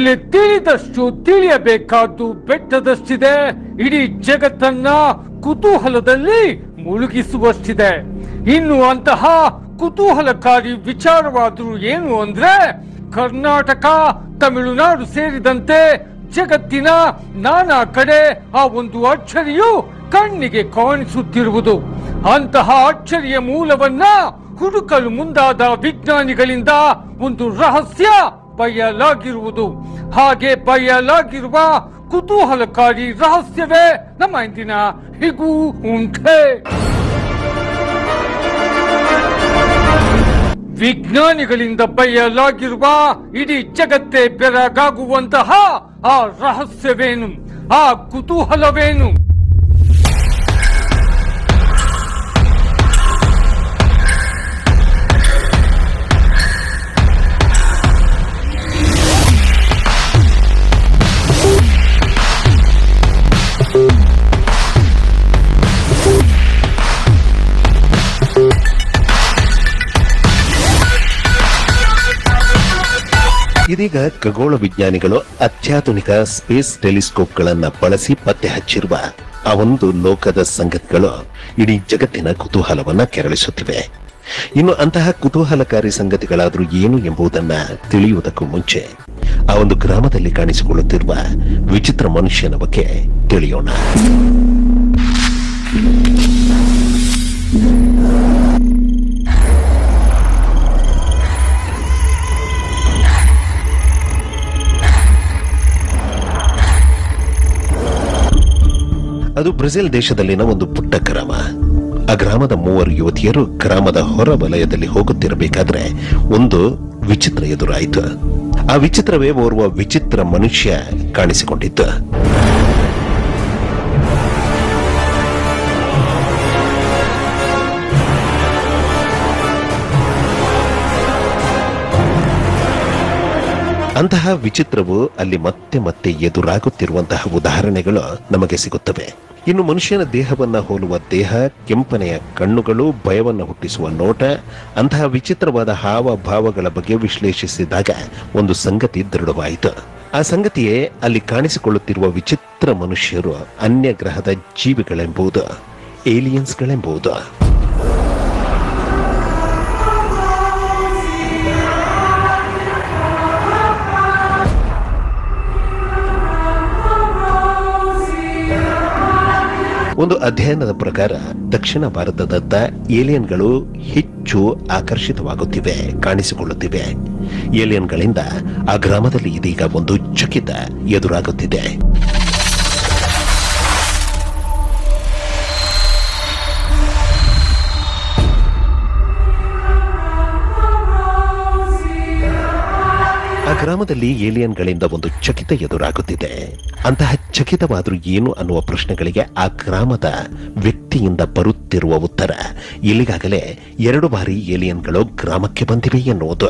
ಇಲ್ಲಿ ತಿಳಿದಷ್ಟು ತಿಳಿಯಬೇಕಾದ್ದು ಬೆಟ್ಟದಷ್ಟಿದೆ. ಇಡೀ ಜಗತ್ತನ್ನ ಕುತೂಹಲದಲ್ಲಿ ಮುಳುಗಿಸುವಷ್ಟಿದೆ. ಇನ್ನು ಅಂತಹ ಕುತೂಹಲಕಾರಿ ವಿಚಾರವಾದ್ರೂ ಏನು ಅಂದ್ರೆ, ಕರ್ನಾಟಕ, ತಮಿಳುನಾಡು ಸೇರಿದಂತೆ ಜಗತ್ತಿನ ನಾನಾ ಕಡೆ ಆ ಒಂದು ಅಚ್ಚರಿಯು ಕಣ್ಣಿಗೆ ಕಾಣಿಸುತ್ತಿರುವುದು. ಅಂತಹ ಅಚ್ಚರಿಯ ಮೂಲವನ್ನ ಹುಡುಕಲು ಮುಂದಾದ ವಿಜ್ಞಾನಿಗಳಿಂದ ಒಂದು ರಹಸ್ಯ ಬಯಲಾಗಿರುವುದು. ಹಾಗೆ ಬಯಲಾಗಿರುವ ಕುತೂಹಲಕಾರಿ ರಹಸ್ಯವೇ ನಮ್ಮ ಇಂದಿನ ಹಿಗೂ ಉಂಟೆ. ವಿಜ್ಞಾನಿಗಳಿಂದ ಬಯಲಾಗಿರುವ ಇಡೀ ಜಗತ್ತೇ ಬೆರಗಾಗುವಂತಹ ಆ ರಹಸ್ಯವೇನು, ಆ ಕುತೂಹಲವೇನು? ಇದೀಗ ಖಗೋಳ ವಿಜ್ಞಾನಿಗಳು ಅತ್ಯಾಧುನಿಕ ಸ್ಪೇಸ್ ಟೆಲಿಸ್ಕೋಪ್ಗಳನ್ನು ಬಳಸಿ ಪತ್ತೆ ಹಚ್ಚಿರುವ ಆ ಒಂದು ಲೋಕದ ಸಂಗತಿಗಳು ಇಡೀ ಜಗತ್ತಿನ ಕುತೂಹಲವನ್ನ ಕೆರಳಿಸುತ್ತಿವೆ. ಇನ್ನು ಅಂತಹ ಕುತೂಹಲಕಾರಿ ಸಂಗತಿಗಳಾದ್ರೂ ಏನು ಎಂಬುದನ್ನ ತಿಳಿಯುವುದಕ್ಕೂ ಮುಂಚೆ ಆ ಒಂದು ಗ್ರಾಮದಲ್ಲಿ ಕಾಣಿಸಿಕೊಳ್ಳುತ್ತಿರುವ ವಿಚಿತ್ರ ಮನುಷ್ಯನ ಬಗ್ಗೆ ತಿಳಿಯೋಣ. ಅದು ಬ್ರೆಜಿಲ್ ದೇಶದಲ್ಲಿನ ಒಂದು ಪುಟ್ಟ ಗ್ರಾಮ. ಆ ಗ್ರಾಮದ 3 ಯುವತಿಯರು ಗ್ರಾಮದ ಹೊರ ವಲಯದಲ್ಲಿ ಹೋಗುತ್ತಿರಬೇಕಾದ್ರೆ ಒಂದು ವಿಚಿತ್ರ ಎದುರಾಯಿತು. ಆ ವಿಚಿತ್ರವೇ ಓರ್ವ ವಿಚಿತ್ರ ಮನುಷ್ಯ ಕಾಣಿಸಿಕೊಂಡಿತ್ತು. ಅಂತಹ ವಿಚಿತ್ರವು ಅಲ್ಲಿ ಮತ್ತೆ ಮತ್ತೆ ಎದುರಾಗುತ್ತಿರುವಂತಹ ಉದಾಹರಣೆಗಳು ನಮಗೆ ಸಿಗುತ್ತವೆ. ಇನ್ನು ಮನುಷ್ಯನ ದೇಹವನ್ನ ಹೋಲುವ ದೇಹ, ಕೆಂಪನೆಯ ಕಣ್ಣುಗಳು, ಭಯವನ್ನು ಹುಟ್ಟಿಸುವ ನೋಟ, ಅಂತಹ ವಿಚಿತ್ರವಾದ ಹಾವಭಾವಗಳ ಬಗ್ಗೆ ವಿಶ್ಲೇಷಿಸಿದಾಗ ಒಂದು ಸಂಗತಿ ದೃಢವಾಯಿತು. ಆ ಸಂಗತಿಯೇ ಅಲ್ಲಿ ಕಾಣಿಸಿಕೊಳ್ಳುತ್ತಿರುವ ವಿಚಿತ್ರ ಮನುಷ್ಯರು ಅನ್ಯ ಗ್ರಹದ ಜೀವಿಗಳೆಂಬುದು, ಏಲಿಯನ್ಸ್ಗಳೆಂಬುದು. ಒಂದು ಅಧ್ಯಯನದ ಪ್ರಕಾರ ದಕ್ಷಿಣ ಭಾರತದತ್ತ ಏಲಿಯನ್ಗಳು ಹೆಚ್ಚು ಆಕರ್ಷಿತವಾಗುತ್ತಿವೆ, ಕಾಣಿಸಿಕೊಳ್ಳುತ್ತಿವೆ. ಏಲಿಯನ್ಗಳಿಂದ ಆ ಗ್ರಾಮದಲ್ಲಿ ಇದೀಗ ಒಂದು ಚಕಿತ ಎದುರಾಗುತ್ತಿದೆ. ಆ ಗ್ರಾಮದಲ್ಲಿ ಏಲಿಯನ್ಗಳಿಂದ ಒಂದು ಚಕಿತ ಎದುರಾಗುತ್ತಿದೆ. ಅಂತಹ ಚಕಿತವಾದ್ರೂ ಏನು ಅನ್ನುವ ಪ್ರಶ್ನೆಗಳಿಗೆ ಆ ಗ್ರಾಮದ ವ್ಯಕ್ತಿಯಿಂದ ಬರುತ್ತಿರುವ ಉತ್ತರ, ಇಲ್ಲಿಗಾಗಲೇ 2 ಬಾರಿ ಏಲಿಯನ್ಗಳು ಗ್ರಾಮಕ್ಕೆ ಬಂದಿವೆ ಎನ್ನುವುದು.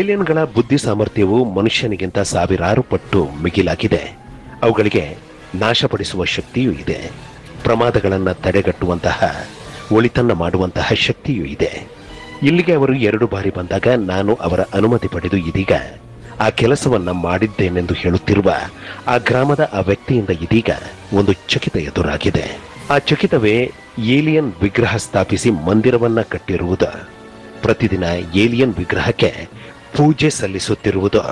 ಏಲಿಯನ್ಗಳ ಬುದ್ಧಿ ಸಾಮರ್ಥ್ಯವು ಮನುಷ್ಯನಿಗಿಂತ 1000 ಪಟ್ಟು ಮಿಗಿಲಾಗಿದೆ. ಅವುಗಳಿಗೆ ನಾಶಪಡಿಸುವ ಶಕ್ತಿಯೂ ಇದೆ. ಪ್ರಮಾದಗಳನ್ನು ತಡೆಗಟ್ಟುವಂತಹ, ಒಳಿತನ್ನ ಮಾಡುವಂತಹ ಶಕ್ತಿಯೂ ಇದೆ. ಇಲ್ಲಿಗೆ ಅವರು 2 ಬಾರಿ ಬಂದಾಗ ನಾನು ಅವರ ಅನುಮತಿ ಪಡೆದು ಇದೀಗ ಆ ಕೆಲಸವನ್ನ ಮಾಡಿದ್ದೇನೆಂದು ಹೇಳುತ್ತಿರುವ ಆ ಗ್ರಾಮದ ಆ ವ್ಯಕ್ತಿಯಿಂದ ಇದೀಗ ಒಂದು ಚಕಿತ ಎದುರಾಗಿದೆ. ಆ ಚಕಿತವೇ ಏಲಿಯನ್ ವಿಗ್ರಹ ಸ್ಥಾಪಿಸಿ ಮಂದಿರವನ್ನ ಕಟ್ಟಿರುವುದು, ಪ್ರತಿದಿನ ಏಲಿಯನ್ ವಿಗ್ರಹಕ್ಕೆ ಪೂಜೆ ಸಲ್ಲಿಸುತ್ತಿರುವುದು.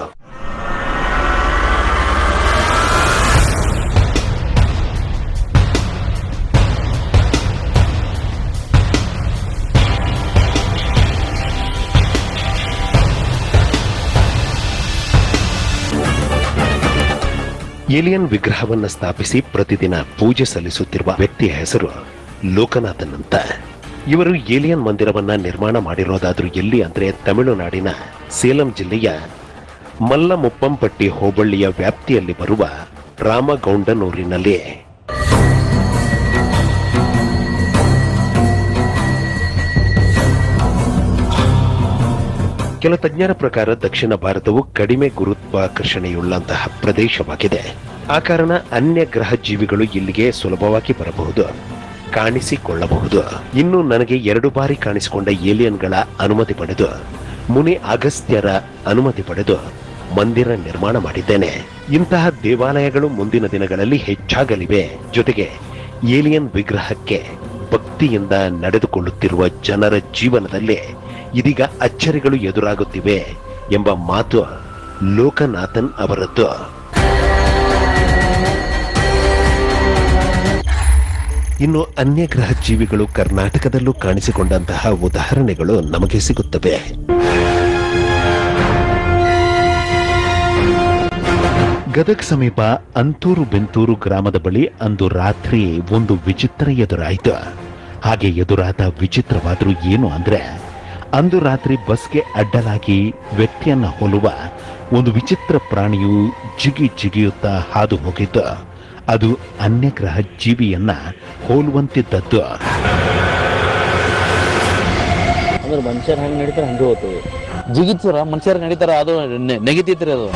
ಏಲಿಯನ್ ವಿಗ್ರಹವನ್ನು ಸ್ಥಾಪಿಸಿ ಪ್ರತಿದಿನ ಪೂಜೆ ಸಲ್ಲಿಸುತ್ತಿರುವ ವ್ಯಕ್ತಿಯ ಹೆಸರು ಲೋಕನಾಥನ್ ಅಂತ. ಇವರು ಏಲಿಯನ್ ಮಂದಿರವನ್ನ ನಿರ್ಮಾಣ ಮಾಡಿರೋದಾದ್ರೂ ಎಲ್ಲಿ ಅಂದ್ರೆ ತಮಿಳುನಾಡಿನ ಸೇಲಂ ಜಿಲ್ಲೆಯ ಮಲ್ಲಮುಪ್ಪಂಪಟ್ಟಿ ಹೋಬಳಿಯ ವ್ಯಾಪ್ತಿಯಲ್ಲಿ ಬರುವ ರಾಮಗೌಂಡನೂರಿನಲ್ಲಿ. ಕೆಲ ತಜ್ಞರ ಪ್ರಕಾರ ದಕ್ಷಿಣ ಭಾರತವು ಕಡಿಮೆ ಗುರುತ್ವಾಕರ್ಷಣೆಯುಳ್ಳಂತಹ ಪ್ರದೇಶವಾಗಿದೆ. ಆ ಕಾರಣ ಅನ್ಯ ಗ್ರಹ ಜೀವಿಗಳು ಇಲ್ಲಿಗೆ ಸುಲಭವಾಗಿ ಬರಬಹುದು. ಕಾಣಿಸಿಕೊಳ್ಳಬಹುದು. ಇನ್ನು ನನಗೆ 2 ಬಾರಿ ಕಾಣಿಸಿಕೊಂಡ ಏಲಿಯನ್ಗಳ ಅನುಮತಿ ಪಡೆದು ಮುನಿ ಅಗಸ್ತ್ಯರ ಅನುಮತಿ ಪಡೆದು ಮಂದಿರ ನಿರ್ಮಾಣ ಮಾಡಿದ್ದೇನೆ. ಇಂತಹ ದೇವಾಲಯಗಳು ಮುಂದಿನ ದಿನಗಳಲ್ಲಿ ಹೆಚ್ಚಾಗಲಿವೆ. ಜೊತೆಗೆ ಏಲಿಯನ್ ವಿಗ್ರಹಕ್ಕೆ ಭಕ್ತಿಯಿಂದ ನಡೆದುಕೊಳ್ಳುತ್ತಿರುವ ಜನರ ಜೀವನದಲ್ಲಿ ಇದೀಗ ಅಚ್ಚರಿಗಳು ಎದುರಾಗುತ್ತಿವೆ ಎಂಬ ಮಾತು ಲೋಕನಾಥನ್ ಅವರದ್ದು. ಇನ್ನು ಅನ್ಯ ಗ್ರಹ ಜೀವಿಗಳು ಕರ್ನಾಟಕದಲ್ಲೂ ಕಾಣಿಸಿಕೊಂಡಂತಹ ಉದಾಹರಣೆಗಳು ನಮಗೆ ಸಿಗುತ್ತವೆ. ಗದಗ ಸಮೀಪ ಅಂತೂರು ಬೆಂತೂರು ಗ್ರಾಮದ ಬಳಿ ಅಂದು ರಾತ್ರಿ ಒಂದು ವಿಚಿತ್ರ ಎದುರಾಯಿತು. ಹಾಗೆ ಎದುರಾದ ವಿಚಿತ್ರವಾದರೂ ಏನು ಅಂದ್ರೆ, ಅಂದು ರಾತ್ರಿ ಬಸ್ಗೆ ಅಡ್ಡಲಾಗಿ ವ್ಯಕ್ತಿಯನ್ನ ಹೋಲುವ ಒಂದು ವಿಚಿತ್ರ ಪ್ರಾಣಿಯು ಜಿಗಿಯುತ್ತಾ ಹಾದು ಹೋಗಿದ್ದು. ಅದು ಅನ್ಯಗ್ರಹ ಜೀವಿಯನ್ನ ಹೋಲುವಂತಿದ್ದದ್ದು. ಅಂದ್ರೆ ಮನುಷ್ಯರು ಹೆಂಗ್ ನಡೀತಾರ ಹಂಗೆ ಹೋಗ್ತದೆ, ಜಿಗಿತರ ಮನುಷ್ಯರು ನಡೀತಾರ, ಅದು ನೆಗೆತಿತ್ರಿ ಅದು.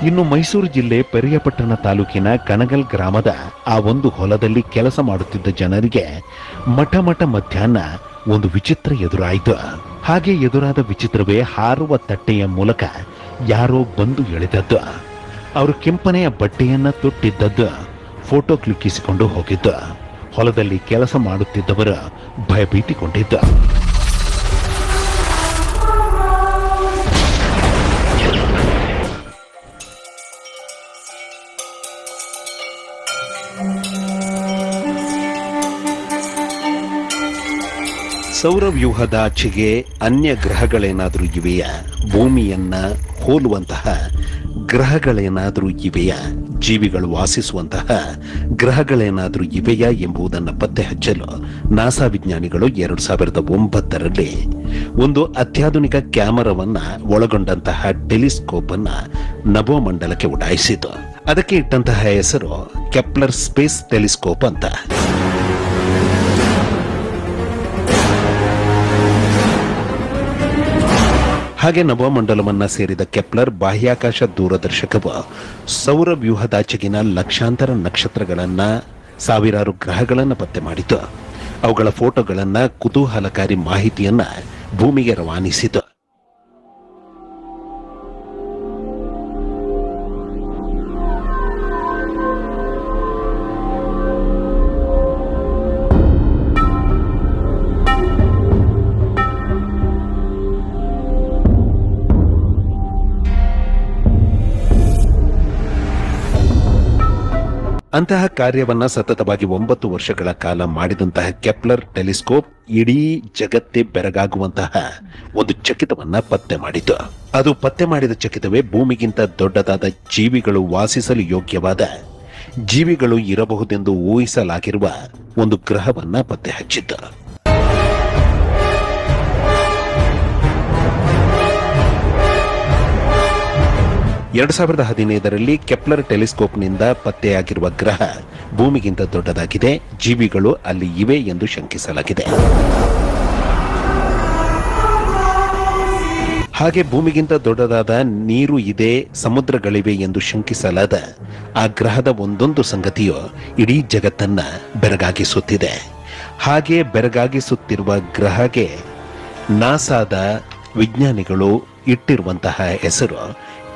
ಇನ್ನು ಮೈಸೂರು ಜಿಲ್ಲೆ ಪೆರಿಯಪಟ್ಟಣ ತಾಲೂಕಿನ ಕಣಗಲ್ ಗ್ರಾಮದ ಆ ಒಂದು ಹೊಲದಲ್ಲಿ ಕೆಲಸ ಮಾಡುತ್ತಿದ್ದ ಜನರಿಗೆ ಮಠ ಮಧ್ಯಾಹ್ನ ಒಂದು ವಿಚಿತ್ರ ಎದುರಾಯಿತು. ಹಾಗೆ ಎದುರಾದ ವಿಚಿತ್ರವೇ ಹಾರುವ ತಟ್ಟೆಯ ಮೂಲಕ ಯಾರೋ ಬಂದು ಎಳೆದದ್ದು. ಅವರು ಕೆಂಪನೆಯ ಬಟ್ಟೆಯನ್ನ ತೊಟ್ಟಿದ್ದದ್ದು, ಫೋಟೋ ಕ್ಲಿಕ್ಕಿಸಿಕೊಂಡು ಹೋಗಿದ್ದು. ಹೊಲದಲ್ಲಿ ಕೆಲಸ ಮಾಡುತ್ತಿದ್ದವರು ಭಯಭೀತಿಗೊಂಡಿದ್ದ. ಸೌರವ್ಯೂಹದಾಚೆಗೆ ಅನ್ಯ ಗ್ರಹಗಳೇನಾದರೂ ಇವೆಯಾ? ಭೂಮಿಯನ್ನ ಹೋಲುವಂತಹ ಗ್ರಹಗಳೇನಾದರೂ ಇವೆಯಾ? ಜೀವಿಗಳು ವಾಸಿಸುವಂತಹ ಗ್ರಹಗಳೇನಾದರೂ ಇವೆಯಾ ಎಂಬುದನ್ನು ಪತ್ತೆ ಹಚ್ಚಲು ನಾಸಾ ವಿಜ್ಞಾನಿಗಳು 2009ರಲ್ಲಿ ಒಂದು ಅತ್ಯಾಧುನಿಕ ಕ್ಯಾಮರಾವನ್ನ ಒಳಗೊಂಡಂತಹ ಟೆಲಿಸ್ಕೋಪ್ ಅನ್ನ ನಭೋಮಂಡಲಕ್ಕೆ ಉಡಾಯಿಸಿತು. ಅದಕ್ಕೆ ಇಟ್ಟಂತಹ ಹೆಸರು ಕೆಪ್ಲರ್ ಸ್ಪೇಸ್ ಟೆಲಿಸ್ಕೋಪ್ ಅಂತ. ಹಾಗೆ ನಭೋಮಂಡಲವನ್ನ ಸೇರಿದ ಕೆಪ್ಲರ್ ಬಾಹ್ಯಾಕಾಶ ದೂರದರ್ಶಕವು ಸೌರವ್ಯೂಹದಾಚೆಗಿನ ಲಕ್ಷಾಂತರ ನಕ್ಷತ್ರಗಳನ್ನ, ಸಾವಿರಾರು ಗ್ರಹಗಳನ್ನ ಪತ್ತೆ ಮಾಡಿತು. ಅವುಗಳ ಫೋಟೋಗಳನ್ನ, ಕುತೂಹಲಕಾರಿ ಮಾಹಿತಿಯನ್ನ ಭೂಮಿಗೆ ರವಾನಿಸಿತು. ಅಂತಹ ಕಾರ್ಯವನ್ನ ಸತತವಾಗಿ 9 ವರ್ಷಗಳ ಕಾಲ ಮಾಡಿದಂತಹ ಕೆಪ್ಲರ್ ಟೆಲಿಸ್ಕೋಪ್ ಇಡೀ ಜಗತ್ತೇ ಬೆರಗಾಗುವಂತಹ ಒಂದು ಚಕಿತವನ್ನ ಪತ್ತೆ ಮಾಡಿತು. ಅದು ಪತ್ತೆ ಮಾಡಿದ ಚಕಿತವೇ ಭೂಮಿಗಿಂತ ದೊಡ್ಡದಾದ ಜೀವಿಗಳು ವಾಸಿಸಲು ಯೋಗ್ಯವಾದ ಜೀವಿಗಳು ಇರಬಹುದೆಂದು ಊಹಿಸಲಾಗಿರುವ ಒಂದು ಗ್ರಹವನ್ನ ಪತ್ತೆ ಹಚ್ಚಿತು. 2015ರಲ್ಲಿ ಕೆಪ್ಲರ್ ಟೆಲಿಸ್ಕೋಪ್ನಿಂದ ಪತ್ತೆಯಾಗಿರುವ ಗ್ರಹ ಭೂಮಿಗಿಂತ ದೊಡ್ಡದಾಗಿದೆ, ಜೀವಿಗಳು ಅಲ್ಲಿ ಇವೆ ಎಂದು ಶಂಕಿಸಲಾಗಿದೆ. ಹಾಗೆ ಭೂಮಿಗಿಂತ ದೊಡ್ಡದಾದ ನೀರು ಇದೆ, ಸಮುದ್ರಗಳಿವೆ ಎಂದು ಶಂಕಿಸಲಾದ ಆ ಗ್ರಹದ ಒಂದೊಂದು ಸಂಗತಿಯು ಇಡೀ ಜಗತ್ತನ್ನ ಬೆರಗಾಗಿಸುತ್ತಿದೆ. ಹಾಗೆ ಬೆರಗಾಗಿಸುತ್ತಿರುವ ಗ್ರಹಕ್ಕೆ ನಾಸಾದ ವಿಜ್ಞಾನಿಗಳು ಇಟ್ಟಿರುವಂತಹ ಹೆಸರು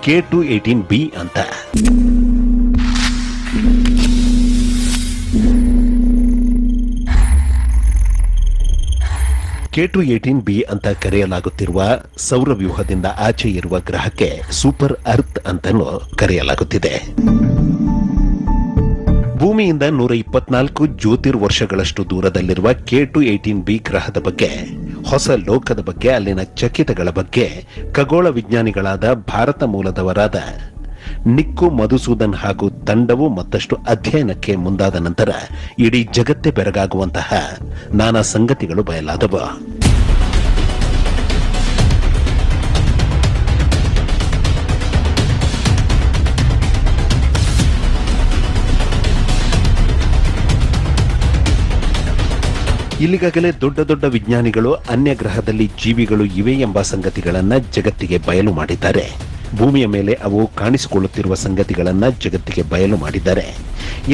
K218b ಅಂತ. K218b ಅಂತ ಕರೆಯಲಾಗುತ್ತಿರುವ ಸೌರವ್ಯೂಹದಿಂದ ಆಚೆ ಇರುವ ಗ್ರಹಕ್ಕೆ ಸೂಪರ್ ಅರ್ತ್ ಅಂತಲೂ ಕರೆಯಲಾಗುತ್ತಿದೆ. ಭೂಮಿಯಿಂದ 124 ಜ್ಯೋತಿರ್ವರ್ಷಗಳಷ್ಟು ದೂರದಲ್ಲಿರುವ K218b ಗ್ರಹದ ಬಗ್ಗೆ, ಹೊಸ ಲೋಕದ ಬಗ್ಗೆ, ಅಲ್ಲಿನ ಚಕಿತಗಳ ಬಗ್ಗೆ ಖಗೋಳ ವಿಜ್ಞಾನಿಗಳಾದ ಭಾರತ ಮೂಲದವರಾದ ನಿಕ್ಕು ಮಧುಸೂದನ್ ಹಾಗೂ ತಂಡವು ಮತ್ತಷ್ಟು ಅಧ್ಯಯನಕ್ಕೆ ಮುಂದಾದ ನಂತರ ಇಡೀ ಜಗತ್ತೇ ಬೆರಗಾಗುವಂತಹ ನಾನಾ ಸಂಗತಿಗಳು ಬಯಲಾದವು. ಇಲ್ಲಿಗಾಗಲೇ ದೊಡ್ಡ ದೊಡ್ಡ ವಿಜ್ಞಾನಿಗಳು ಅನ್ಯ ಗ್ರಹದಲ್ಲಿ ಜೀವಿಗಳು ಇವೆ ಎಂಬ ಸಂಗತಿಗಳನ್ನ ಜಗತ್ತಿಗೆ ಬಯಲು ಮಾಡಿದ್ದಾರೆ. ಭೂಮಿಯ ಮೇಲೆ ಅವು ಕಾಣಿಸಿಕೊಳ್ಳುತ್ತಿರುವ ಸಂಗತಿಗಳನ್ನ ಜಗತ್ತಿಗೆ ಬಯಲು ಮಾಡಿದ್ದಾರೆ.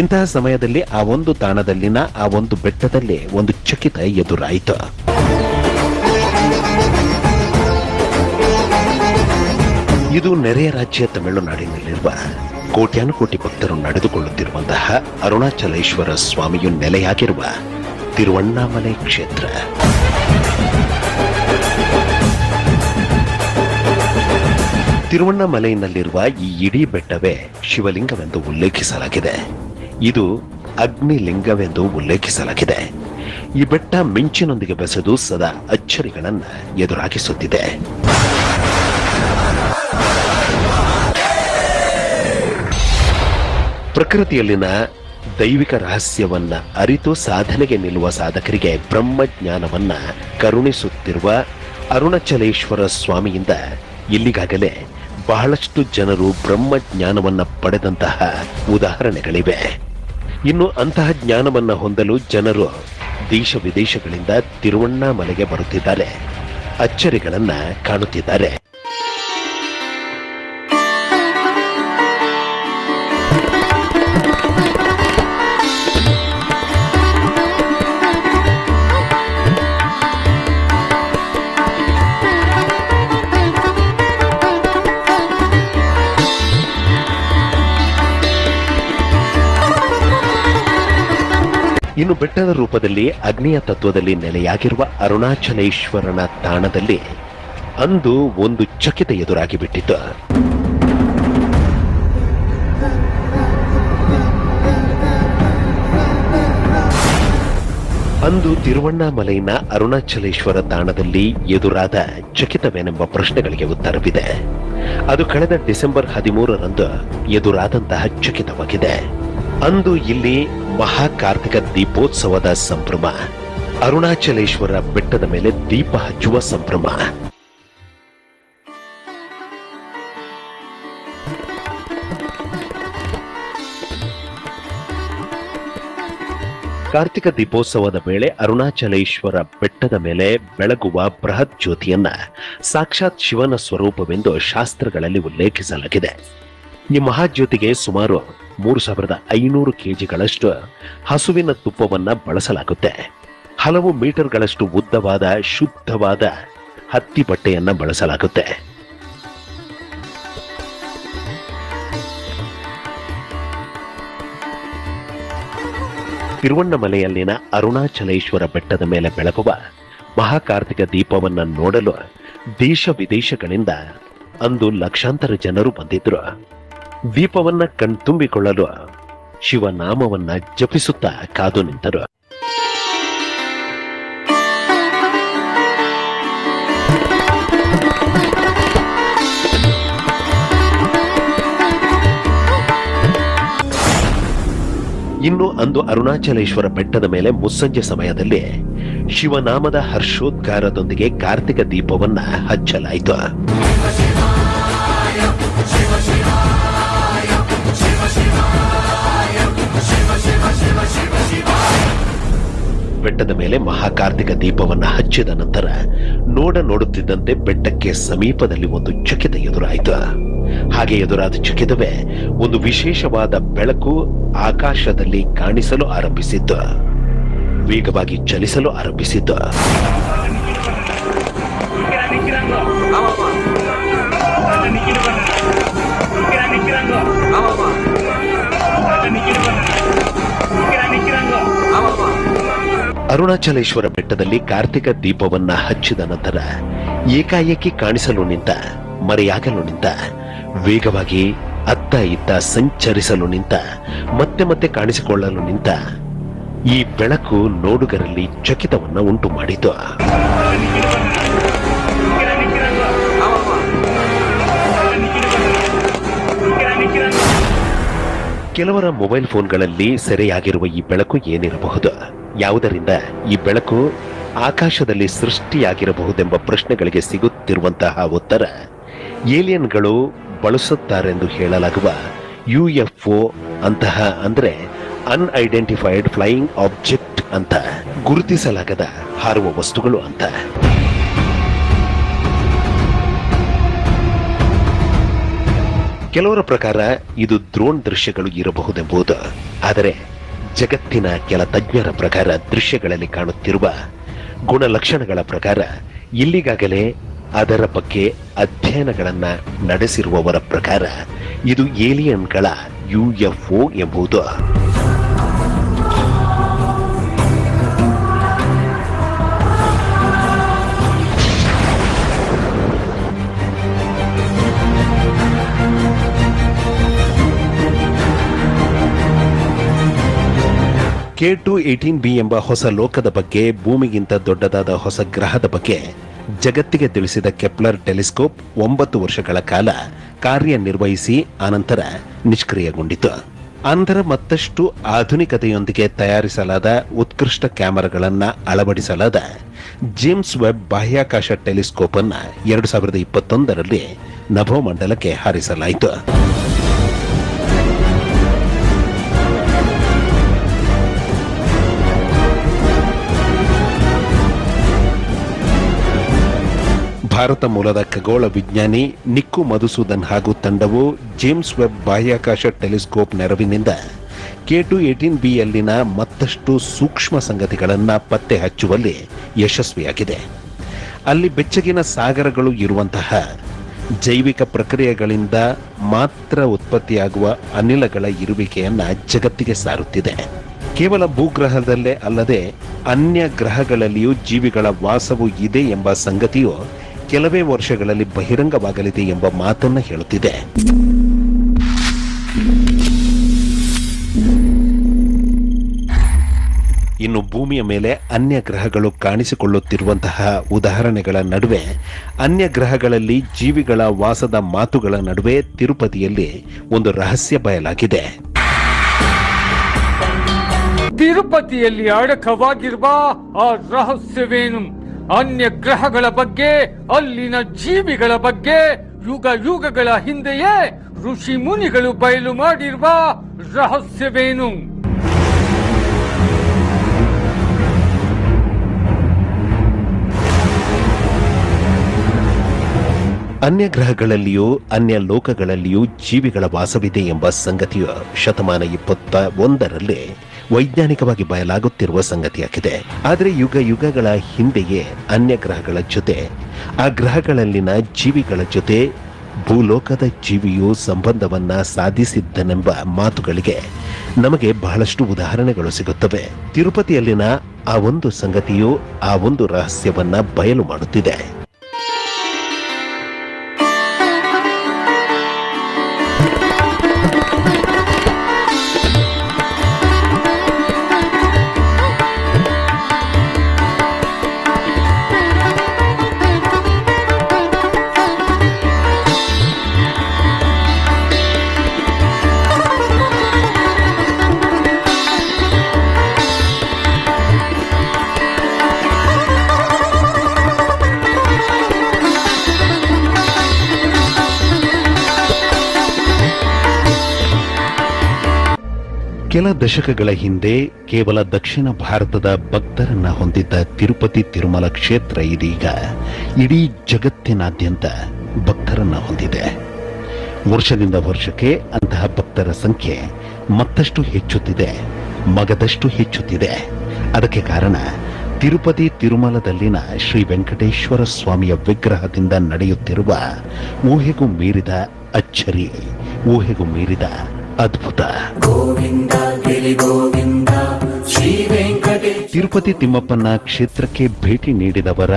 ಇಂತಹ ಸಮಯದಲ್ಲಿ ಆ ಒಂದು ತಾಣದಲ್ಲಿನ ಆ ಒಂದು ಬೆಟ್ಟದಲ್ಲಿ ಒಂದು ಚಕಿತ ಎದುರಾಯಿತು. ಇದು ನೆರೆಯ ರಾಜ್ಯ ತಮಿಳುನಾಡಿನಲ್ಲಿರುವ ಕೋಟ್ಯಾನುಕೋಟಿ ಭಕ್ತರು ನಡೆದುಕೊಳ್ಳುತ್ತಿರುವಂತಹ ಅರುಣಾಚಲೇಶ್ವರ ಸ್ವಾಮಿಯು ನೆಲೆಯಾಗಿರುವ ತಿರುವಣ್ಣಾಮಲೈ ಕ್ಷೇತ್ರ. ತಿರುವಣ್ಣಾಮಲೈನಲ್ಲಿರುವ ಈ ಇಡೀ ಬೆಟ್ಟವೇ ಶಿವಲಿಂಗವೆಂದು ಉಲ್ಲೇಖಿಸಲಾಗಿದೆ. ಇದು ಅಗ್ನಿಲಿಂಗವೆಂದು ಉಲ್ಲೇಖಿಸಲಾಗಿದೆ. ಈ ಬೆಟ್ಟ ಮಿಂಚಿನೊಂದಿಗೆ ಬೆಸೆದು ಸದಾ ಅಚ್ಚರಿಗಳನ್ನ ಎದುರಾಗಿಸುತ್ತಿದೆ. ಪ್ರಕೃತಿಯಲ್ಲಿನ ದೈವಿಕ ರಹಸ್ಯವನ್ನ ಅರಿತು ಸಾಧನೆಗೆ ನಿಲ್ಲುವ ಸಾಧಕರಿಗೆ ಬ್ರಹ್ಮಜ್ಞಾನವನ್ನ ಕರುಣಿಸುತ್ತಿರುವ ಅರುಣಾಚಲೇಶ್ವರ ಸ್ವಾಮಿಯಿಂದ ಇಲ್ಲಿಗಾಗಲೇ ಬಹಳಷ್ಟು ಜನರು ಬ್ರಹ್ಮಜ್ಞಾನವನ್ನ ಪಡೆದಂತಹ ಉದಾಹರಣೆಗಳಿವೆ. ಇನ್ನು ಅಂತಹ ಜ್ಞಾನವನ್ನ ಹೊಂದಲು ಜನರು ದೇಶ ವಿದೇಶಗಳಿಂದ ತಿರುವಣ್ಣಾಮಲೆಗೆ ಬರುತ್ತಿದ್ದಾರೆ, ಅಚ್ಚರಿಗಳನ್ನ ಕಾಣುತ್ತಿದ್ದಾರೆ. ಇನ್ನು ಬೆಟ್ಟದ ರೂಪದಲ್ಲಿ ಅಗ್ನಿಯ ತತ್ವದಲ್ಲಿ ನೆಲೆಯಾಗಿರುವ ಅರುಣಾಚಲೇಶ್ವರನ ತಾಣದಲ್ಲಿ ಅಂದು ಒಂದು ಚಕಿತ ಎದುರಾಗಿ ಬಿಟ್ಟಿತು. ಅಂದು ತಿರುವಣ್ಣಾಮಲೈನ ಅರುಣಾಚಲೇಶ್ವರ ತಾಣದಲ್ಲಿ ಎದುರಾದ ಚಕಿತವೇನೆಂಬ ಪ್ರಶ್ನೆಗಳಿಗೆ ಉತ್ತರವಿದೆ. ಅದು ಕಳೆದ ಡಿಸೆಂಬರ್ 13ರಂದು ಎದುರಾದಂತಹ ಚಕಿತವಾಗಿದೆ. ಅಂದು ಇಲ್ಲಿ ಮಹಾಕಾರ್ತಿಕ ದೀಪೋತ್ಸವದ ಸಂಭ್ರಮ, ಅರುಣಾಚಲೇಶ್ವರ ಬೆಟ್ಟದ ಮೇಲೆ ದೀಪ ಹಚ್ಚುವ ಸಂಭ್ರಮ. ಕಾರ್ತಿಕ ದೀಪೋತ್ಸವದ ವೇಳೆ ಅರುಣಾಚಲೇಶ್ವರ ಬೆಟ್ಟದ ಮೇಲೆ ಬೆಳಗುವ ಬೃಹತ್ ಜ್ಯೋತಿಯನ್ನ ಸಾಕ್ಷಾತ್ ಶಿವನ ಸ್ವರೂಪವೆಂದು ಶಾಸ್ತ್ರಗಳಲ್ಲಿ ಉಲ್ಲೇಖಿಸಲಾಗಿದೆ. ಈ ಮಹಾಜ್ಯೋತಿಗೆ ಸುಮಾರು 3500 ಕೆಜಿಗಳಷ್ಟು ಹಸುವಿನ ತುಪ್ಪವನ್ನ ಬಳಸಲಾಗುತ್ತೆ. ಹಲವು ಮೀಟರ್ಗಳಷ್ಟು ಉದ್ದವಾದ ಶುದ್ಧವಾದ ಹತ್ತಿ ಬಟ್ಟೆಯನ್ನ ಬಳಸಲಾಗುತ್ತೆ. ತಿರುವಣ್ಣಾಮಲೆಯಲ್ಲಿನ ಅರುಣಾಚಲೇಶ್ವರ ಬೆಟ್ಟದ ಮೇಲೆ ಬೆಳಗುವ ಮಹಾಕಾರ್ತಿಕ ದೀಪವನ್ನ ನೋಡಲು ದೇಶ ವಿದೇಶಗಳಿಂದ ಅಂದು ಲಕ್ಷಾಂತರ ಜನರು ಬಂದಿದ್ರು. ದೀಪವನ್ನ ಕಣ್ತುಂಬಿಕೊಳ್ಳಲು ಶಿವನಾಮವನ್ನ ಜಪಿಸುತ್ತಾ ಕಾದು ನಿಂತರು. ಇನ್ನು ಅಂದು ಅರುಣಾಚಲೇಶ್ವರ ಬೆಟ್ಟದ ಮೇಲೆ ಮುಸ್ಸಂಜೆ ಸಮಯದಲ್ಲಿ ಶಿವನಾಮದ ಹರ್ಷೋದ್ಗಾರದೊಂದಿಗೆ ಕಾರ್ತಿಕ ದೀಪವನ್ನ ಹಚ್ಚಲಾಯಿತು. ಬೆಟ್ಟದ ಮೇಲೆ ಮಹಾಕಾರ್ತಿಕ ದೀಪವನ್ನ ಹಚ್ಚಿದ ನಂತರ ನೋಡುತ್ತಿದ್ದಂತೆ ಬೆಟ್ಟಕ್ಕೆ ಸಮೀಪದಲ್ಲಿ ಒಂದು ಚಕಿತ ಎದುರಾಯಿತು. ಹಾಗೆ ಎದುರಾದ ಚಕಿತವೇ ಒಂದು ವಿಶೇಷವಾದ ಬೆಳಕು ಆಕಾಶದಲ್ಲಿ ಕಾಣಿಸಲು ಆರಂಭಿಸಿತ್ತು, ವೇಗವಾಗಿ ಚಲಿಸಲು ಆರಂಭಿಸಿತ್ತು. ಅರುಣಾಚಲೇಶ್ವರ ಬೆಟ್ಟದಲ್ಲಿ ಕಾರ್ತಿಕ ದೀಪವನ್ನ ಹಚ್ಚಿದ ನಂತರ ಏಕಾಏಕಿ ಕಾಣಿಸಲು ನಿಂತ, ಮರೆಯಾಗಲು ನಿಂತ, ವೇಗವಾಗಿ ಅತ್ತ ಇತ್ತ ಸಂಚರಿಸಲು ನಿಂತ, ಮತ್ತೆ ಮತ್ತೆ ಕಾಣಿಸಿಕೊಳ್ಳಲು ನಿಂತ ಈ ಬೆಳಕು ನೋಡುಗರಲ್ಲಿ ಚಕಿತವನ್ನ ಉಂಟು ಮಾಡಿತು. ಕೆಲವರ ಮೊಬೈಲ್ ಫೋನ್ಗಳಲ್ಲಿ ಸೆರೆಯಾಗಿರುವ ಈ ಬೆಳಕು ಏನಿರಬಹುದು? ಯಾವುದರಿಂದ ಈ ಬೆಳಕು ಆಕಾಶದಲ್ಲಿ ಸೃಷ್ಟಿಯಾಗಿರಬಹುದೆಂಬ ಪ್ರಶ್ನೆಗಳಿಗೆ ಸಿಗುತ್ತಿರುವಂತಹ ಉತ್ತರ ಏಲಿಯನ್ಗಳು ಬಳಸುತ್ತಾರೆಂದು ಹೇಳಲಾಗುವ UFO ಅಂತಹ, ಅಂದ್ರೆ ಅನ್ಐಡೆಂಟಿಫೈಡ್ ಫ್ಲೈಯಿಂಗ್ ಆಬ್ಜೆಕ್ಟ್ ಅಂತ, ಗುರುತಿಸಲಾಗದ ಹಾರುವ ವಸ್ತುಗಳು ಅಂತ. ಕೆಲವರ ಪ್ರಕಾರ ಇದು ಡ್ರೋನ್ ದೃಶ್ಯಗಳು ಇರಬಹುದೆಂಬುದು. ಆದರೆ ಜಗತ್ತಿನ ಕೆಲ ತಜ್ಞರ ಪ್ರಕಾರ ದೃಶ್ಯಗಳಲ್ಲಿ ಕಾಣುತ್ತಿರುವ ಗುಣಲಕ್ಷಣಗಳ ಪ್ರಕಾರ ಇಲ್ಲಿಗಾಗಲೇ ಅದರ ಬಗ್ಗೆ ಅಧ್ಯಯನಗಳನ್ನ ನಡೆಸಿರುವವರ ಪ್ರಕಾರ ಇದು ಏಲಿಯನ್ಗಳ UFO ಎಂಬುದು. K2-18b ಎಂಬ ಹೊಸ ಲೋಕದ ಬಗ್ಗೆ, ಭೂಮಿಗಿಂತ ದೊಡ್ಡದಾದ ಹೊಸ ಗ್ರಹದ ಬಗ್ಗೆ ಜಗತ್ತಿಗೆ ತಿಳಿಸಿದ ಕೆಪ್ಲರ್ ಟೆಲಿಸ್ಕೋಪ್ 9 ವರ್ಷಗಳ ಕಾಲ ಕಾರ್ಯನಿರ್ವಹಿಸಿ ಅನಂತರ ನಿಷ್ಕ್ರಿಯಗೊಂಡಿತು. ಅಂತರ ಮತ್ತಷ್ಟು ಆಧುನಿಕತೆಯೊಂದಿಗೆ ತಯಾರಿಸಲಾದ ಉತ್ಕೃಷ್ಟ ಕ್ಯಾಮೆರಾಗಳನ್ನು ಅಳವಡಿಸಲಾದ ಜೇಮ್ಸ್ ವೆಬ್ ಬಾಹ್ಯಾಕಾಶ ಟೆಲಿಸ್ಕೋಪ್ ಅನ್ನ 2021ರಲ್ಲಿ ನಭೋಮಂಡಲಕ್ಕೆ ಹಾರಿಸಲಾಯಿತು. ಭಾರತ ಮೂಲದ ಖಗೋಳ ವಿಜ್ಞಾನಿ ನಿಕ್ಕು ಮಧುಸೂದನ್ ಹಾಗೂ ತಂಡವು ಜೇಮ್ಸ್ ವೆಬ್ ಬಾಹ್ಯಾಕಾಶ ಟೆಲಿಸ್ಕೋಪ್ ನೆರವಿನಿಂದ K2-18bಯಲ್ಲಿನ ಮತ್ತಷ್ಟು ಸೂಕ್ಷ್ಮ ಸಂಗತಿಗಳನ್ನು ಪತ್ತೆ ಹಚ್ಚುವಲ್ಲಿ ಯಶಸ್ವಿಯಾಗಿದೆ. ಅಲ್ಲಿ ಬೆಚ್ಚಗಿನ ಸಾಗರಗಳು ಇರುವಂತಹ ಜೈವಿಕ ಪ್ರಕ್ರಿಯೆಗಳಿಂದ ಮಾತ್ರ ಉತ್ಪತ್ತಿಯಾಗುವ ಅನಿಲಗಳ ಇರುವಿಕೆಯನ್ನ ಜಗತ್ತಿಗೆ ಸಾರುತ್ತಿದೆ. ಕೇವಲ ಭೂಗ್ರಹದಲ್ಲೇ ಅಲ್ಲದೆ ಅನ್ಯ ಗ್ರಹಗಳಲ್ಲಿಯೂ ಜೀವಿಗಳ ವಾಸವು ಇದೆ ಎಂಬ ಸಂಗತಿಯು ಕೆಲವೇ ವರ್ಷಗಳಲ್ಲಿ ಬಹಿರಂಗವಾಗಲಿದೆ ಎಂಬ ಮಾತನ್ನ ಹೇಳುತ್ತಿದೆ. ಇನ್ನು ಭೂಮಿಯ ಮೇಲೆ ಅನ್ಯ ಗ್ರಹಗಳು ಕಾಣಿಸಿಕೊಳ್ಳುತ್ತಿರುವಂತಹ ಉದಾಹರಣೆಗಳ ನಡುವೆ ಅನ್ಯ ಗ್ರಹಗಳಲ್ಲಿ ಜೀವಿಗಳ ವಾಸದ ಮಾತುಗಳ ನಡುವೆ ತಿರುಪತಿಯಲ್ಲಿ ಒಂದು ರಹಸ್ಯ ಬಯಲಾಗಿದೆ. ತಿರುಪತಿಯಲ್ಲಿ ಅಡಕವಾಗಿರುವ ಆ ರಹಸ್ಯವೇನು? ಅನ್ಯ ಗ್ರಹಗಳ ಬಗ್ಗೆ, ಅಲ್ಲಿನ ಜೀವಿಗಳ ಬಗ್ಗೆ ಯುಗ ಯುಗಗಳ ಹಿಂದೆಯೇ ಋಷಿ ಮುನಿಗಳು ಬಯಲು ಮಾಡಿರುವ ರಹಸ್ಯವೇನು? ಅನ್ಯ ಗ್ರಹಗಳಲ್ಲಿಯೂ ಅನ್ಯ ಲೋಕಗಳಲ್ಲಿಯೂ ಜೀವಿಗಳ ವಾಸವಿದೆ ಎಂಬ ಸಂಗತಿಯು ಶತಮಾನ 21ರಲ್ಲಿ ವೈಜ್ಞಾನಿಕವಾಗಿ ಬಯಲಾಗುತ್ತಿರುವ ಸಂಗತಿಯಾಗಿದೆ. ಆದರೆ ಯುಗ ಯುಗಗಳ ಹಿಂದೆಯೇ ಅನ್ಯ ಗ್ರಹಗಳ ಜೊತೆ, ಆ ಗ್ರಹಗಳಲ್ಲಿನ ಜೀವಿಗಳ ಜೊತೆ ಭೂಲೋಕದ ಜೀವಿಯು ಸಂಬಂಧವನ್ನ ಸಾಧಿಸಿದ್ದನೆಂಬ ಮಾತುಗಳಿಗೆ ನಮಗೆ ಬಹಳಷ್ಟು ಉದಾಹರಣೆಗಳು ಸಿಗುತ್ತವೆ. ತಿರುಪತಿಯಲ್ಲಿನ ಆ ಒಂದು ಸಂಗತಿಯು ಆ ಒಂದು ರಹಸ್ಯವನ್ನ ಬಯಲು ಮಾಡುತ್ತಿದೆ. ಕೆಲ ದಶಕಗಳ ಹಿಂದೆ ಕೇವಲ ದಕ್ಷಿಣ ಭಾರತದ ಭಕ್ತರನ್ನ ಹೊಂದಿದ್ದ ತಿರುಪತಿ ತಿರುಮಲ ಕ್ಷೇತ್ರ ಇದೀಗ ಇಡೀ ಜಗತ್ತಿನಾದ್ಯಂತ ಭಕ್ತರನ್ನ ಹೊಂದಿದೆ. ವರ್ಷದಿಂದ ವರ್ಷಕ್ಕೆ ಅಂತಹ ಭಕ್ತರ ಸಂಖ್ಯೆ ಮತ್ತಷ್ಟು ಹೆಚ್ಚುತ್ತಿದೆ, ಮಗದಷ್ಟು ಹೆಚ್ಚುತ್ತಿದೆ. ಅದಕ್ಕೆ ಕಾರಣ ತಿರುಪತಿ ತಿರುಮಲದಲ್ಲಿನ ಶ್ರೀ ವೆಂಕಟೇಶ್ವರ ಸ್ವಾಮಿಯ ವಿಗ್ರಹದಿಂದ ನಡೆಯುತ್ತಿರುವ ಊಹೆಗೂ ಮೀರಿದ ಅಚ್ಚರಿ, ಊಹೆಗೂ ಮೀರಿದ ಅದ್ಭುತ. ತಿರುಪತಿ ತಿಮ್ಮಪ್ಪನ ಕ್ಷೇತ್ರಕ್ಕೆ ಭೇಟಿ ನೀಡಿದವರ,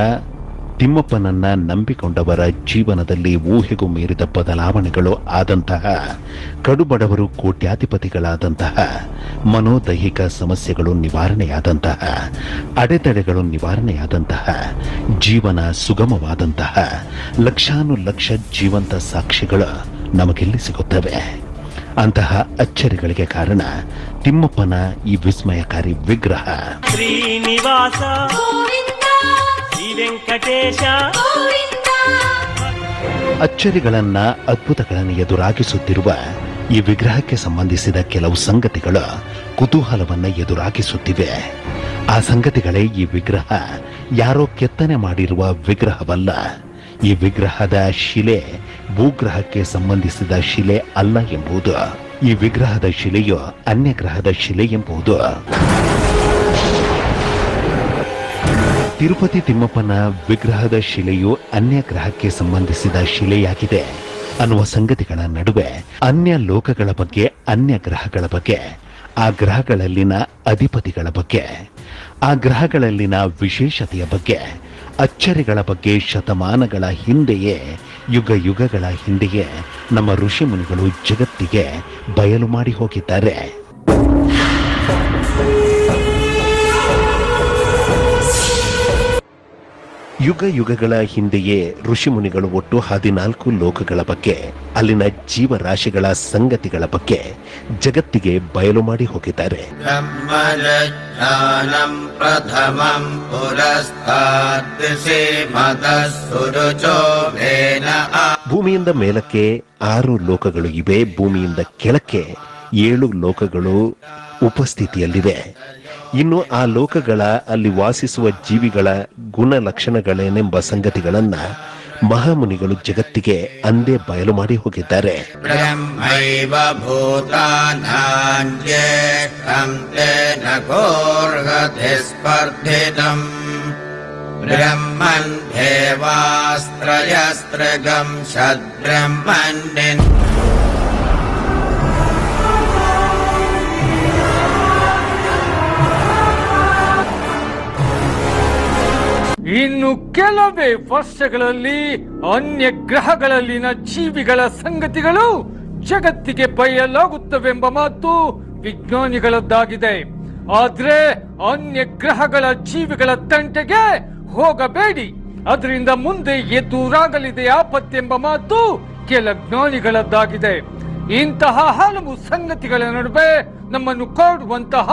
ತಿಮ್ಮಪ್ಪನನ್ನ ನಂಬಿಕೊಂಡವರ ಜೀವನದಲ್ಲಿ ಊಹೆಗೂ ಮೀರಿದ ಬದಲಾವಣೆಗಳು ಆದಂತಹ, ಕಡುಬಡವರು ಕೋಟ್ಯಾಧಿಪತಿಗಳಾದಂತಹ, ಮನೋದೈಹಿಕ ಸಮಸ್ಯೆಗಳು ನಿವಾರಣೆಯಾದಂತಹ, ಅಡೆತಡೆಗಳು ನಿವಾರಣೆಯಾದಂತಹ, ಜೀವನ ಸುಗಮವಾದಂತಹ ಲಕ್ಷಾನುಲಕ್ಷ ಜೀವಂತ ಸಾಕ್ಷಿಗಳು ನಮಗೆಲ್ಲಿ ಸಿಗುತ್ತವೆ. ಅಂತಹ ಅಚ್ಚರಿಗಳಿಗೆ ಕಾರಣ ತಿಮ್ಮಪ್ಪನ ಈ ವಿಸ್ಮಯಕಾರಿ ವಿಗ್ರಹ. ಶ್ರೀನಿವಾಸ ಶ್ರೀ ವೆಂಕಟೇಶ. ಅಚ್ಚರಿಗಳನ್ನ, ಅದ್ಭುತಗಳನ್ನು ಎದುರಾಗಿಸುತ್ತಿರುವ ಈ ವಿಗ್ರಹಕ್ಕೆ ಸಂಬಂಧಿಸಿದ ಕೆಲವು ಸಂಗತಿಗಳು ಕುತೂಹಲವನ್ನ ಎದುರಾಗಿಸುತ್ತಿವೆ. ಆ ಸಂಗತಿಗಳೇ ಈ ವಿಗ್ರಹ ಯಾರೋ ಕೆತ್ತನೆ ಮಾಡಿರುವ ವಿಗ್ರಹವಲ್ಲ. ಈ ವಿಗ್ರಹದ ಶಿಲೆ ಭೂಗ್ರಹಕ್ಕೆ ಸಂಬಂಧಿಸಿದ ಶಿಲೆ ಅಲ್ಲ ಎಂಬುದು, ಈ ವಿಗ್ರಹದ ಶಿಲೆಯು ಅನ್ಯ ಗ್ರಹದ ಶಿಲೆ ಎಂಬುದು. ತಿರುಪತಿ ತಿಮ್ಮಪ್ಪನ ವಿಗ್ರಹದ ಶಿಲೆಯು ಅನ್ಯ ಗ್ರಹಕ್ಕೆ ಸಂಬಂಧಿಸಿದ ಶಿಲೆಯಾಗಿದೆ ಅನ್ನುವ ಸಂಗತಿಗಳ ನಡುವೆ ಅನ್ಯ ಲೋಕಗಳ ಬಗ್ಗೆ, ಅನ್ಯ ಗ್ರಹಗಳ ಬಗ್ಗೆ, ಆ ಗ್ರಹಗಳಲ್ಲಿನ ಅಧಿಪತಿಗಳ ಬಗ್ಗೆ, ಆ ಗ್ರಹಗಳಲ್ಲಿನ ವಿಶೇಷತೆಯ ಬಗ್ಗೆ, ಅಚ್ಚರಿಗಳ ಬಗ್ಗೆ ಶತಮಾನಗಳ ಹಿಂದೆಯೇ, ಯುಗ ಯುಗಗಳ ಹಿಂದೆಯೇ ನಮ್ಮ ಋಷಿ ಮುನಿಗಳು ಜಗತ್ತಿಗೆ ಬಯಲು ಮಾಡಿ ಹೋಗಿದ್ದಾರೆ. ಯುಗ ಯುಗಗಳ ಹಿಂದೆಯೇ ಋಷಿ ಮುನಿಗಳು ಒಟ್ಟು 14 ಲೋಕಗಳ ಬಗ್ಗೆ, ಅಲ್ಲಿನ ಜೀವರಾಶಿಗಳ ಸಂಗತಿಗಳ ಬಗ್ಗೆ ಜಗತ್ತಿಗೆ ಬಯಲು ಮಾಡಿ ಹೋಗಿದ್ದಾರೆ. ಭೂಮಿಯಿಂದ ಮೇಲಕ್ಕೆ 6 ಲೋಕಗಳು ಇವೆ, ಭೂಮಿಯಿಂದ ಕೆಳಕ್ಕೆ 7 ಲೋಕಗಳು ಉಪಸ್ಥಿತಿಯಲ್ಲಿವೆ. ಇನ್ನು ಆ ಲೋಕಗಳ ಅಲ್ಲಿ ವಾಸಿಸುವ ಜೀವಿಗಳ ಗುಣಲಕ್ಷಣಗಳೇನೆಂಬ ಸಂಗತಿಗಳನ್ನ ಮಹಾಮುನಿಗಳು ಜಗತ್ತಿಗೆ ಅಂದೇ ಬಯಲು ಮಾಡಿ ಹೋಗಿದ್ದಾರೆ. ಬ್ರಹ್ಮನ್ ದೇವಾಸ್ತ್ರಯಸ್ತ್ರಗಂ ಷಡ್ಬ್ರಹ್ಮಣ್ಯನ್. ಇನ್ನು ಕೆಲವೇ ವರ್ಷಗಳಲ್ಲಿ ಅನ್ಯ ಗ್ರಹಗಳಲ್ಲಿನ ಜೀವಿಗಳ ಸಂಗತಿಗಳು ಜಗತ್ತಿಗೆ ಬಯಲಾಗುತ್ತವೆಂಬ ಮಾತು ವಿಜ್ಞಾನಿಗಳದ್ದಾಗಿದೆ. ಆದ್ರೆ ಅನ್ಯ ಗ್ರಹಗಳ ಜೀವಿಗಳ ತಂಟೆಗೆ ಹೋಗಬೇಡಿ, ಅದರಿಂದ ಮುಂದೆ ಎದುರಾಗಲಿದೆ ಆಪತ್ತೆಂಬ ಮಾತು ಕೆಲ ಜ್ಞಾನಿಗಳದ್ದಾಗಿದೆ. ಇಂತಹ ಹಲವು ಸಂಗತಿಗಳ ನಡುವೆ ನಮ್ಮನ್ನು ಕಾಡುವಂತಹ